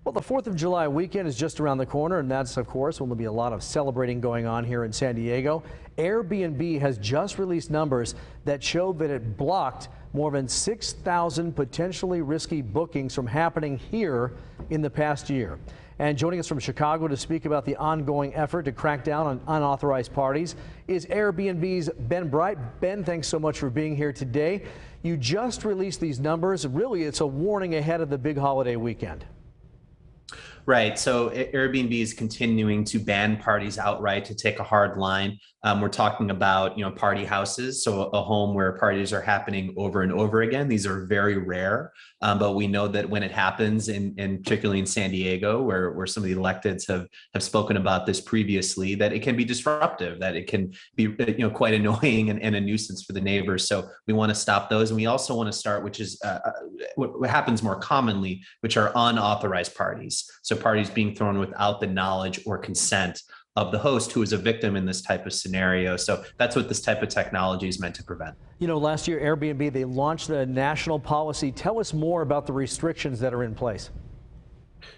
Well, the 4th of July weekend is just around the corner, and that's, of course, when there'll be a lot of celebrating going on here in San Diego. Airbnb has just released numbers that show that it blocked more than 6,000 potentially risky bookings from happening here in the past year. And joining us from Chicago to speak about the ongoing effort to crack down on unauthorized parties is Airbnb's Ben Bright. Ben, thanks so much for being here today. You just released these numbers. Really, it's a warning ahead of the big holiday weekend. Right. So Airbnb is continuing to ban parties outright, to take a hard line. We're talking about, party houses. So a home where parties are happening over and over again. These are very rare. But we know that when it happens, and particularly in San Diego, where some of the electeds have spoken about this previously, that it can be disruptive, that it can be, quite annoying and a nuisance for the neighbors. So we want to stop those. And we also want to start, which is what happens more commonly, which are unauthorized parties. So parties being thrown without the knowledge or consent of the host, who is a victim in this type of scenario. So that's what this type of technology is meant to prevent. Last year, Airbnb, they launched the national policy. Tell us more about the restrictions that are in place.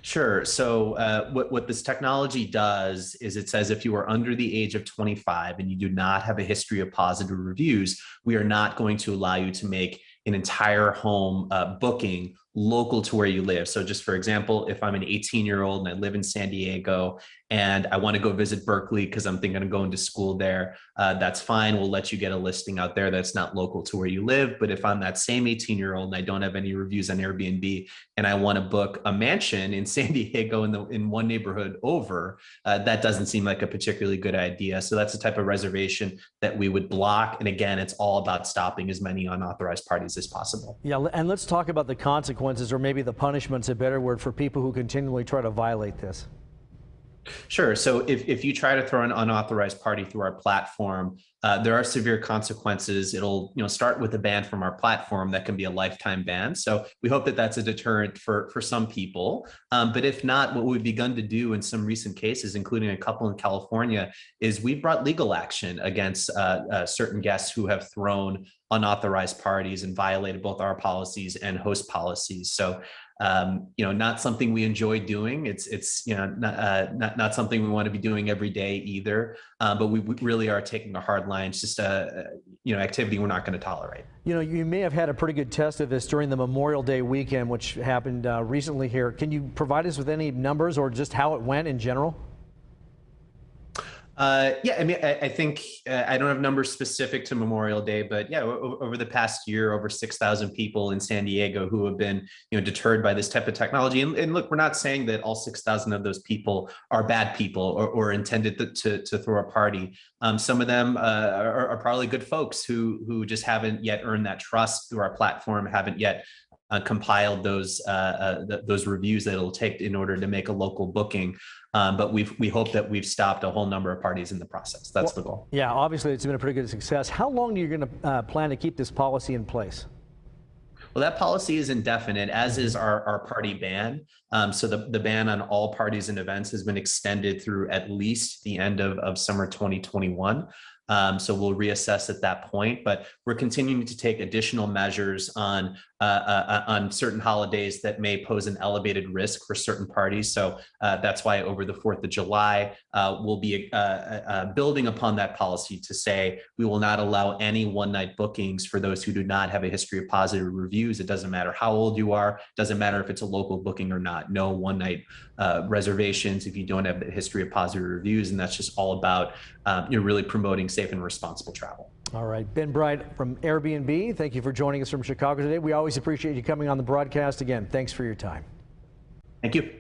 Sure. So what this technology does is it says if you are under the age of 25 and you do not have a history of positive reviews, we are not going to allow you to make an entire home booking local to where you live. So just for example, if I'm an 18-year-old and I live in San Diego and I want to go visit Berkeley because I'm thinking of going to school there, that's fine. We'll let you get a listing out there that's not local to where you live. But if I'm that same 18-year-old and I don't have any reviews on Airbnb and I want to book a mansion in San Diego in one neighborhood over, that doesn't seem like a particularly good idea. So that's the type of reservation that we would block. And again, it's all about stopping as many unauthorized parties as possible. Yeah, and let's talk about the consequences, or maybe the punishment's a better word, for people who continually try to violate this. Sure. So if you try to throw an unauthorized party through our platform, there are severe consequences. It'll start with a ban from our platform that can be a lifetime ban. So we hope that that's a deterrent for some people. But if not, what we've begun to do in some recent cases, including a couple in California, is we've brought legal action against certain guests who have thrown unauthorized parties and violated both our policies and host policies. So not something we enjoy doing. It's not something we want to be doing every day either. But we really are taking a hard line. It's just activity we're not going to tolerate. You may have had a pretty good test of this during the Memorial Day weekend, which happened recently here. Can you provide us with any numbers or just how it went in general? Yeah, I mean, I think I don't have numbers specific to Memorial Day, but yeah, over the past year, over 6,000 people in San Diego who have been, deterred by this type of technology. And look, we're not saying that all 6,000 of those people are bad people or intended to throw a party. Some of them are probably good folks who just haven't yet earned that trust through our platform, haven't yet compiled those reviews that it'll take in order to make a local booking. But we hope that we've stopped a whole number of parties in the process. That's the goal. Yeah, obviously it's been a pretty good success. How long are you going to plan to keep this policy in place? Well, that policy is indefinite, as is our party ban. So the ban on all parties and events has been extended through at least the end of summer 2021. So we'll reassess at that point, but we're continuing to take additional measures on certain holidays that may pose an elevated risk for certain parties. So that's why over the 4th of July, we'll be building upon that policy to say we will not allow any one-night bookings for those who do not have a history of positive reviews. It doesn't matter how old you are, doesn't matter if it's a local booking or not. No one-night reservations if you don't have the history of positive reviews, and that's just all about really promoting safe and responsible travel. All right, Ben Bright from Airbnb, thank you for joining us from Chicago today. We always appreciate you coming on the broadcast. Again, thanks for your time. Thank you.